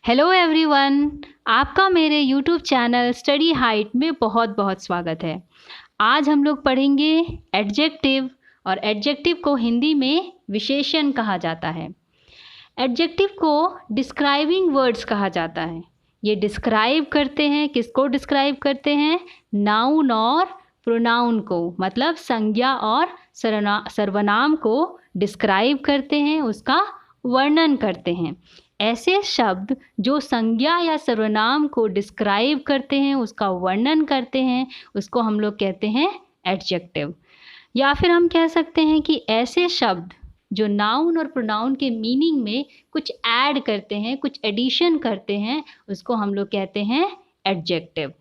Hello everyone, आपका मेरे YouTube channel study height में बहुत बहुत स्वागत है। आज हम लोग पढ़ेंगे एडजेक्टिव, और एडजेक्टिव को हिंदी में विशेषण कहा जाता है। एडजेक्टिव को डिस्क्राइबिंग वर्ड्स कहा जाता है। ये डिस्क्राइब करते हैं, किसको डिस्क्राइब करते हैं? नाउन और प्रोनाउन को, मतलब संज्ञा और सर्वनाम को डिस्क्राइब करते हैं, उसका वर्णन करते हैं। ऐसे शब्द जो संज्ञा या सर्वनाम को डिस्क्राइब करते हैं, उसका वर्णन करते हैं, उसको हम लोग कहते हैं एडजेक्टिव। या फिर हम कह सकते हैं कि ऐसे शब्द जो नाउन और प्रोनाउन के मीनिंग में कुछ ऐड करते हैं, कुछ एडिशन करते हैं, उसको हम लोग कहते हैं एडजेक्टिव।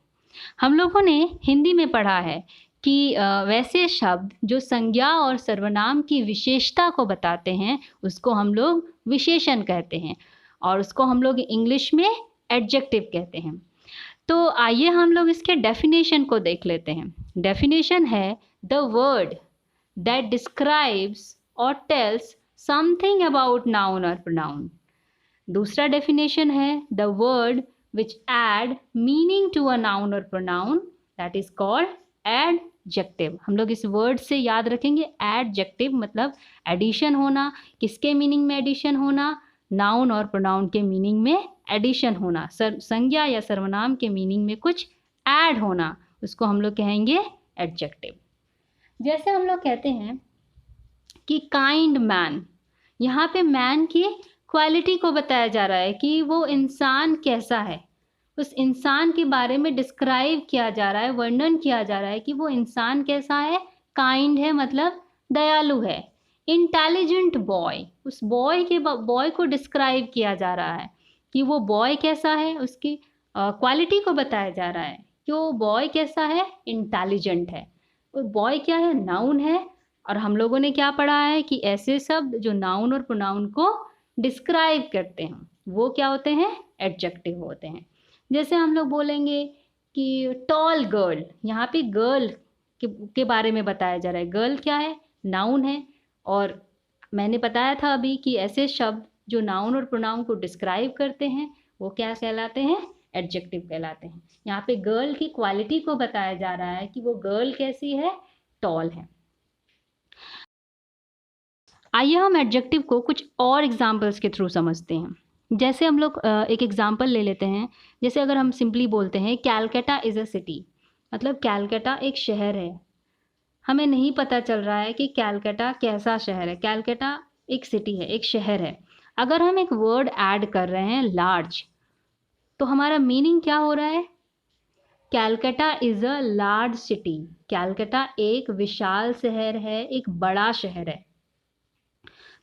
हम लोगों ने हिंदी में पढ़ा है कि वैसे शब्द जो संज्ञा और सर्वनाम की विशेषता को बताते हैं, उसको हम लोग विशेषण कहते हैं, और उसको हम लोग इंग्लिश में एडजेक्टिव कहते हैं। तो आइए हम लोग इसके डेफिनेशन को देख लेते हैं। डेफिनेशन है द वर्ड दैट डिस्क्राइब्स और टेल्स समथिंग अबाउट नाउन और प्रोनाउन। दूसरा डेफिनेशन है the word which add meaning to a noun और pronoun, that is called adjective. हम लोग इस वर्ड से याद रखेंगे, एडजेक्टिव मतलब एडिशन होना। किसके मीनिंग में एडिशन होना? नाउन और प्रोनाउन के मीनिंग में एडिशन होना। संज्ञा या सर्वनाम के मीनिंग में कुछ ऐड होना, उसको हम लोग कहेंगे एडजेक्टिव। जैसे हम लोग कहते हैं कि काइंड मैन, यहाँ पे मैन की क्वालिटी को बताया जा रहा है कि वो इंसान कैसा है। उस इंसान के बारे में डिस्क्राइब किया जा रहा है, वर्णन किया जा रहा है कि वो इंसान कैसा है। काइंड है मतलब दयालु है। इंटेलिजेंट बॉय, उस बॉय को डिस्क्राइब किया जा रहा है कि वो बॉय कैसा है, उसकी क्वालिटी को बताया जा रहा है कि वो बॉय कैसा है, इंटेलिजेंट है। वो बॉय क्या है? नाउन है। और हम लोगों ने क्या पढ़ा है कि ऐसे शब्द जो नाउन और प्रोनाउन को डिस्क्राइब करते हैं, वो क्या होते हैं? एडजेक्टिव होते हैं। जैसे हम लोग बोलेंगे कि टॉल गर्ल, यहाँ पे गर्ल के बारे में बताया जा रहा है। गर्ल क्या है? नाउन है। और मैंने बताया था अभी कि ऐसे शब्द जो नाउन और प्रोनाउन को डिस्क्राइब करते हैं, वो क्या कहलाते हैं? एडजेक्टिव कहलाते हैं। यहाँ पे गर्ल की क्वालिटी को बताया जा रहा है कि वो गर्ल कैसी है? टॉल है। आइए हम एडजेक्टिव को कुछ और एग्जाम्पल्स के थ्रू समझते हैं। जैसे हम लोग एक एग्जाम्पल ले लेते हैं। जैसे अगर हम सिंपली बोलते हैं कैलकाटा इज़ अ सिटी, मतलब कैलकाटा एक शहर है। हमें नहीं पता चल रहा है कि कैलकाटा कैसा शहर है। कैलकाटा एक सिटी है, एक शहर है। अगर हम एक वर्ड ऐड कर रहे हैं लार्ज, तो हमारा मीनिंग क्या हो रहा है? Calcutta is a large city. Calcutta एक विशाल शहर है, एक बड़ा शहर है।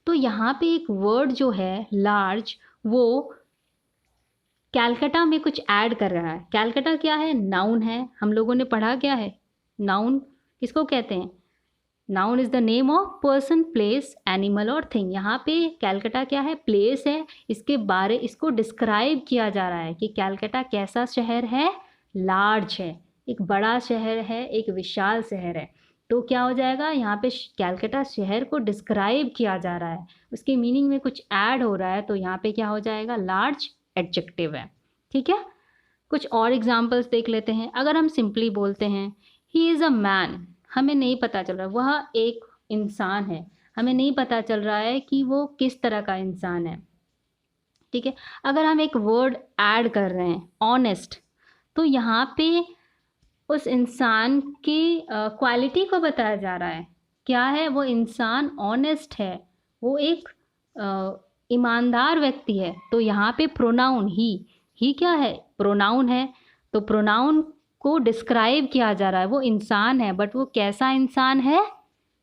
तो यहाँ पे एक वर्ड जो है लार्ज, वो कैलकाटा में कुछ ऐड कर रहा है। कैलकाटा क्या है? नाउन है। हम लोगों ने पढ़ा क्या है? नाउन किसको कहते हैं? Noun is the name of person, place, animal और थिंग। यहाँ पे कैलकाटा क्या है? प्लेस है। इसको डिस्क्राइब किया जा रहा है कि कैलकाटा कैसा शहर है? लार्ज है, एक बड़ा शहर है, एक विशाल शहर है। तो क्या हो जाएगा? यहाँ पे कैलकाटा शहर को डिस्क्राइब किया जा रहा है, उसके मीनिंग में कुछ ऐड हो रहा है, तो यहाँ पे क्या हो जाएगा? लार्ज एडजेक्टिव है। ठीक है, कुछ और एग्जाम्पल्स देख लेते हैं। अगर हम सिंपली बोलते हैं ही इज़ अ मैन, हमें नहीं पता चल रहा है वह एक इंसान है। हमें नहीं पता चल रहा है कि वो किस तरह का इंसान है। ठीक है, अगर हम एक वर्ड ऐड कर रहे हैं ऑनेस्ट, तो यहाँ पे उस इंसान की क्वालिटी को बताया जा रहा है। क्या है? वो इंसान ऑनेस्ट है, वो एक ईमानदार व्यक्ति है। तो यहाँ पे प्रोनाउन ही क्या है? प्रोनाउन है। तो प्रोनाउन को डिस्क्राइब किया जा रहा है। वो इंसान है, बट वो कैसा इंसान है?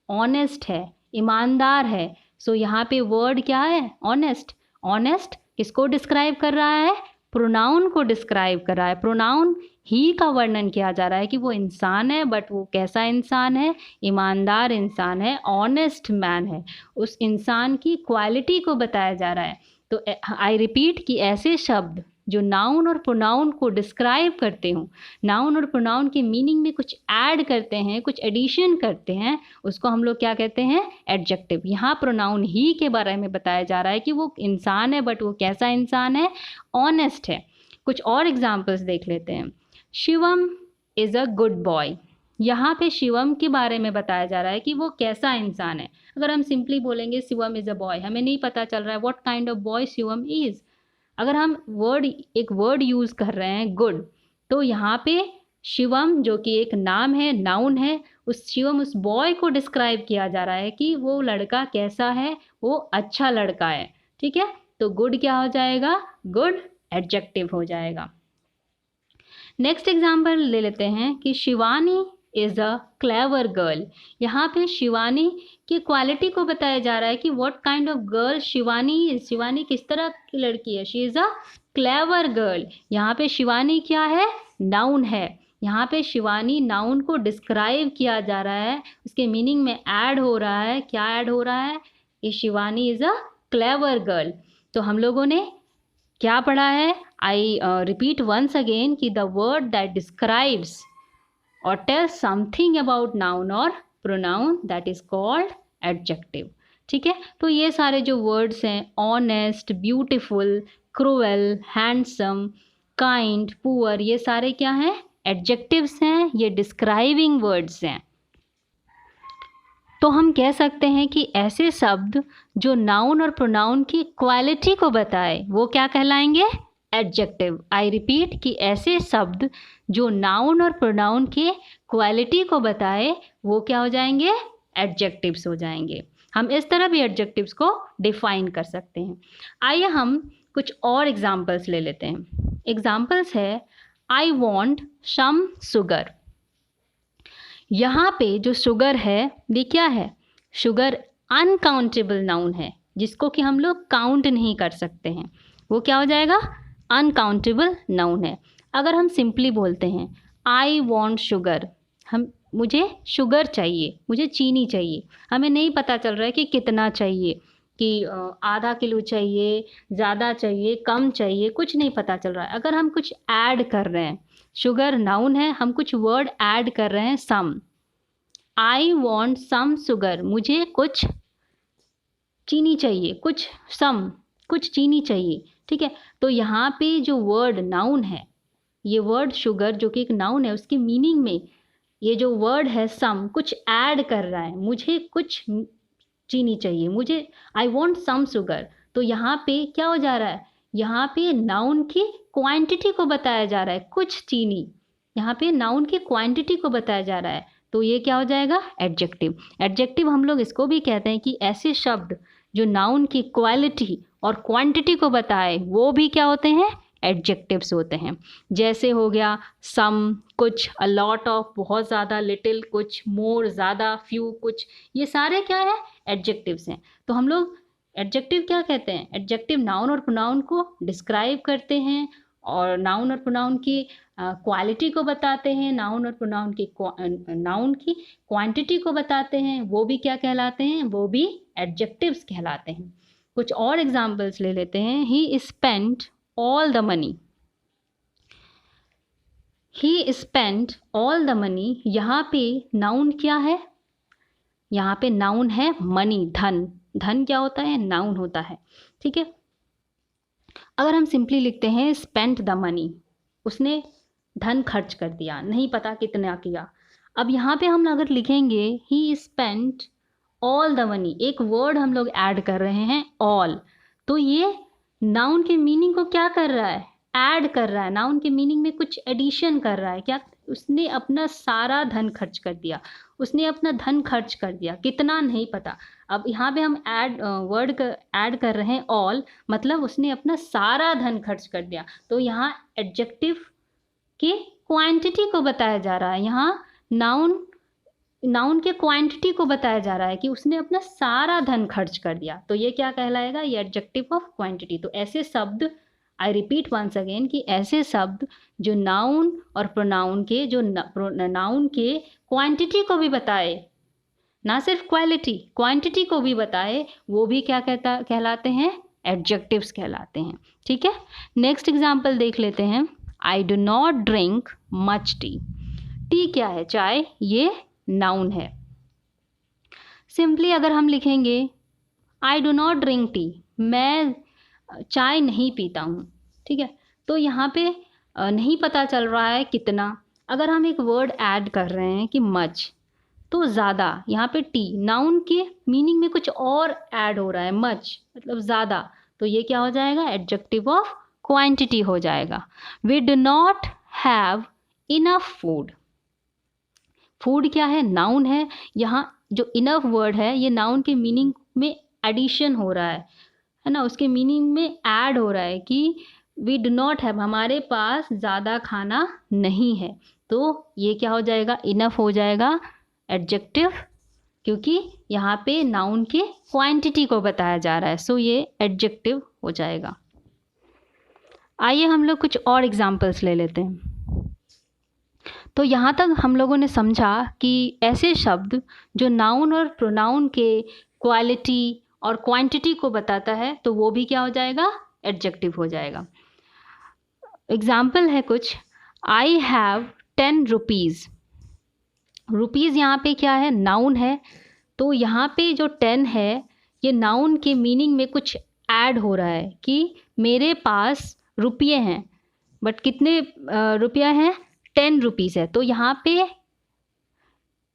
ऑनेस्ट है, ईमानदार है। सो यहाँ पे वर्ड क्या है? ऑनेस्ट। ऑनेस्ट किसको डिस्क्राइब कर रहा है? प्रोनाउन को डिस्क्राइब कर रहा है। प्रोनाउन ही का वर्णन किया जा रहा है कि वो इंसान है, बट वो कैसा इंसान है? ईमानदार इंसान है, ऑनेस्ट मैन है। उस इंसान की क्वालिटी को बताया जा रहा है। तो आई रिपीट कि ऐसे शब्द जो नाउन और प्रोनाउन को डिस्क्राइब करते हों, नाउन और प्रोनाउन के मीनिंग में कुछ ऐड करते हैं, कुछ एडिशन करते हैं, उसको हम लोग क्या कहते हैं? एडजेक्टिव। यहाँ प्रोनाउन ही के बारे में बताया जा रहा है कि वो इंसान है, बट वो कैसा इंसान है? ऑनेस्ट है। कुछ और एग्जाम्पल्स देख लेते हैं। Shivam is a good boy. यहाँ पे शिवम के बारे में बताया जा रहा है कि वो कैसा इंसान है। अगर हम सिंपली बोलेंगे शिवम इज़ अ बॉय, हमें नहीं पता चल रहा है what kind of boy Shivam is. अगर हम एक वर्ड यूज़ कर रहे हैं गुड, तो यहाँ पे शिवम जो कि एक नाम है, नाउन है, उस बॉय को डिस्क्राइब किया जा रहा है कि वो लड़का कैसा है, वो अच्छा लड़का है। ठीक है, तो गुड क्या हो जाएगा? गुड एडजेक्टिव हो जाएगा। नेक्स्ट एग्जाम्पल ले लेते हैं कि Shivani is a clever girl. यहाँ पे शिवानी की क्वालिटी को बताया जा रहा है कि what kind of girl Shivani is. Shivani किस तरह की लड़की है? She is a clever girl. यहाँ पे शिवानी क्या है? नाउन है। यहाँ पे शिवानी नाउन को डिस्क्राइब किया जा रहा है, उसके मीनिंग में ऐड हो रहा है। क्या ऐड हो रहा है? कि Shivani is a clever girl. तो हम लोगों ने क्या पढ़ा है? आई रिपीट वंस अगेन कि the word that describes or tell something about noun or pronoun that is called adjective। ठीक है, तो ये सारे जो वर्ड्स हैं, honest, beautiful, cruel, handsome, kind, poor, ये सारे क्या हैं? एडजेक्टिव्स हैं, ये डिस्क्राइबिंग वर्ड्स हैं। तो हम कह सकते हैं कि ऐसे शब्द जो नाउन और प्रोनाउन की क्वालिटी को बताए वो क्या कहलाएंगे? एडजेक्टिव। आई रिपीट कि ऐसे शब्द जो नाउन और प्रोनाउन के क्वालिटी को बताए वो क्या हो जाएंगे? एडजेक्टिव्स हो जाएंगे। हम इस तरह भी एडजेक्टिव्स को डिफाइन कर सकते हैं। आइए हम कुछ और एग्जाम्पल्स ले लेते हैं। एग्जाम्पल्स है आई वॉन्ट सम शुगर। यहाँ पे जो शुगर है ये क्या है? शुगर अनकाउंटेबल नाउन है, जिसको कि हम लोग काउंट नहीं कर सकते हैं। वो क्या हो जाएगा? अनकाउंटेबल नाउन है। अगर हम सिंपली बोलते हैं आई वॉन्ट शुगर, मुझे शुगर चाहिए, मुझे चीनी चाहिए, हमें नहीं पता चल रहा है कि कितना चाहिए, कि आधा किलो चाहिए, ज़्यादा चाहिए, कम चाहिए, कुछ नहीं पता चल रहा है। अगर हम कुछ ऐड कर रहे हैं, शुगर नाउन है, हम कुछ वर्ड ऐड कर रहे हैं, सम, आई वॉन्ट सम शुगर, मुझे कुछ चीनी चाहिए, कुछ चीनी चाहिए। ठीक है, तो यहाँ पे जो वर्ड नाउन है, ये वर्ड शुगर जो कि एक नाउन है, उसके मीनिंग में ये जो वर्ड है सम कुछ ऐड कर रहा है, मुझे कुछ चीनी चाहिए, आई वॉन्ट सम शुगर। तो यहाँ पे क्या हो जा रहा है? यहाँ पे नाउन की क्वांटिटी को बताया जा रहा है, कुछ चीनी। यहाँ पे नाउन की क्वांटिटी को बताया जा रहा है, तो ये क्या हो जाएगा? एडजेक्टिव। एडजेक्टिव हम लोग इसको भी कहते हैं कि ऐसे शब्द जो नाउन की क्वालिटी और क्वांटिटी को बताए वो भी क्या होते हैं? एडजेक्टिव्स होते हैं। जैसे हो गया सम, कुछ, अ लॉट ऑफ, बहुत ज़्यादा, लिटिल, कुछ, मोर, ज़्यादा, फ्यू, कुछ, ये सारे क्या है? एडजेक्टिव्स हैं। तो हम लोग एडजेक्टिव क्या कहते हैं? एडजेक्टिव नाउन और प्रोनाउन को डिस्क्राइब करते हैं और नाउन और प्रोनाउन की क्वालिटी को बताते हैं, नाउन और प्रोनाउन की नाउन की क्वांटिटी को बताते हैं, वो भी क्या कहलाते हैं? वो भी एडजेक्टिव्स कहलाते हैं। कुछ और एग्जाम्पल्स ले लेते हैं। ही spent all the money. He spent all the money, यहाँ पे नाउन क्या है? यहाँ पे नाउन है मनी, धन। धन क्या होता है? नाउन होता है। ठीक है, अगर हम सिंपली लिखते हैं स्पेंट द मनी, उसने धन खर्च कर दिया, नहीं पता कितना किया। अब यहाँ पे हम अगर लिखेंगे ही स्पेंट ऑल द मनी, एक वर्ड हम लोग ऐड कर रहे हैं ऑल, तो ये नाउन के मीनिंग को क्या कर रहा है? ऐड कर रहा है, नाउन के मीनिंग में कुछ एडिशन कर रहा है। क्या? उसने अपना सारा धन खर्च कर दिया, उसने अपना धन खर्च कर दिया, कितना नहीं पता। अब यहाँ पे हम ऐड कर रहे हैं ऑल, मतलब उसने अपना सारा धन खर्च कर दिया। तो यहाँ एडजेक्टिव की क्वांटिटी को बताया जा रहा है, यहाँ नाउन के क्वांटिटी को बताया जा रहा है कि उसने अपना सारा धन खर्च कर दिया। तो ये क्या कहलाएगा? ये एडजेक्टिव ऑफ क्वांटिटी। तो ऐसे शब्द, आई रिपीट वंस अगेन कि ऐसे शब्द जो नाउन और प्रोनाउन के, जो नाउन के क्वांटिटी को भी बताए, ना सिर्फ क्वालिटी, क्वांटिटी को भी बताए, वो भी क्या कहलाते हैं? एडजेक्टिव्स कहलाते हैं। ठीक है, नेक्स्ट एग्जाम्पल देख लेते हैं। I do not drink much T. T क्या है? चाय, ये नाउन है। सिंपली अगर हम लिखेंगे I do not drink tea, मैं चाय नहीं पीता हूँ। ठीक है, तो यहाँ पे नहीं पता चल रहा है कितना। अगर हम एक वर्ड ऐड कर रहे हैं कि मच, तो ज़्यादा, यहाँ पे टी नाउन के मीनिंग में कुछ और ऐड हो रहा है, मच मतलब ज़्यादा, तो ये क्या हो जाएगा? एडजेक्टिव ऑफ क्वांटिटी हो जाएगा। We do not have enough food. Food क्या है? नाउन है। यहाँ जो इनफ वर्ड है ये नाउन के मीनिंग में एडिशन हो रहा है ना, उसके मीनिंग में ऐड हो रहा है कि वी डू नॉट हैव, हमारे पास ज़्यादा खाना नहीं है। तो ये क्या हो जाएगा? इनफ हो जाएगा एडजेक्टिव, क्योंकि यहाँ पे नाउन के क्वांटिटी को बताया जा रहा है, सो ये एडजेक्टिव हो जाएगा। आइए हम लोग कुछ और एग्जाम्पल्स ले लेते हैं। तो यहाँ तक हम लोगों ने समझा कि ऐसे शब्द जो नाउन और प्रोनाउन के क्वालिटी और क्वांटिटी को बताता है, तो वो भी क्या हो जाएगा? एडजेक्टिव हो जाएगा। एग्जाम्पल है कुछ, आई हैव 10 रुपीज़। रुपीज़ यहाँ पे क्या है? नाउन है। तो यहाँ पे जो 10 है ये नाउन के मीनिंग में कुछ ऐड हो रहा है कि मेरे पास रुपये हैं, बट कितने रुपया हैं? 10 रुपीज़ है। तो यहाँ पे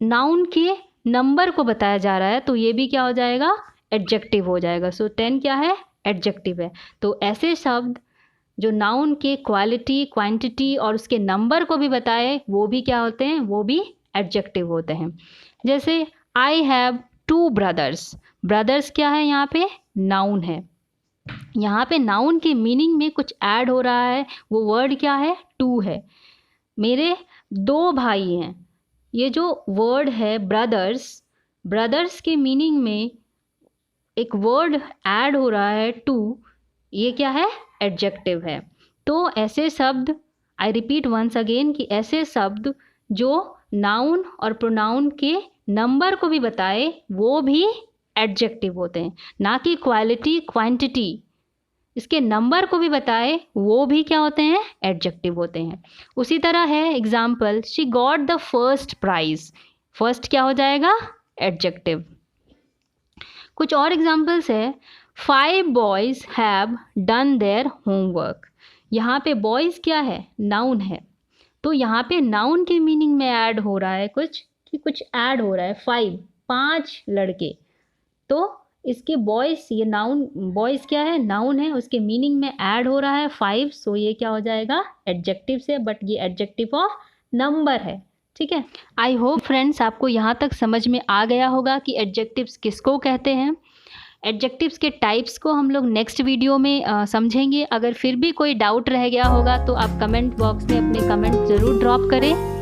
नाउन के नंबर को बताया जा रहा है, तो ये भी क्या हो जाएगा? एडजेक्टिव हो जाएगा। सो 10 क्या है? एडजेक्टिव है। तो ऐसे शब्द जो नाउन के क्वालिटी, क्वांटिटी और उसके नंबर को भी बताए, वो भी क्या होते हैं? वो भी एडजेक्टिव होते हैं। जैसे आई हैव 2 ब्रदर्स। ब्रदर्स क्या है? यहाँ पे नाउन है। यहाँ पे नाउन के मीनिंग में कुछ ऐड हो रहा है, वो वर्ड क्या है? 2 है। मेरे 2 भाई हैं। ये जो वर्ड है ब्रदर्स, ब्रदर्स के मीनिंग में एक वर्ड ऐड हो रहा है 2, ये क्या है? एडजेक्टिव है। तो ऐसे शब्द, आई रिपीट वंस अगेन, कि ऐसे शब्द जो नाउन और प्रोनाउन के नंबर को भी बताए, वो भी एडजेक्टिव होते हैं। ना कि क्वालिटी, क्वांटिटी, इसके नंबर को भी बताए, वो भी क्या होते हैं? एडजेक्टिव होते हैं। उसी तरह है example, she got the first prize. First क्या हो जाएगा? एडजेक्टिव। कुछ और एग्जाम्पल्स है, 5 boys have done their homework. यहाँ पे बॉयज़ क्या है? नाउन है। तो यहाँ पे नाउन के मीनिंग में ऐड हो रहा है कुछ ऐड हो रहा है। 5 लड़के, तो इसके बॉयज़, ये नाउन, बॉयज़ क्या है? नाउन है, उसके मीनिंग में ऐड हो रहा है 5, सो ये क्या हो जाएगा? एडजेक्टिव से, बट ये एडजेक्टिव ऑफ नंबर है। ठीक है, आई होप फ्रेंड्स आपको यहाँ तक समझ में आ गया होगा कि एडजेक्टिव्स किसको कहते हैं। एडजेक्टिव्स के टाइप्स को हम लोग नेक्स्ट वीडियो में समझेंगे। अगर फिर भी कोई डाउट रह गया होगा तो आप कमेंट बॉक्स में अपने कमेंट ज़रूर ड्रॉप करें।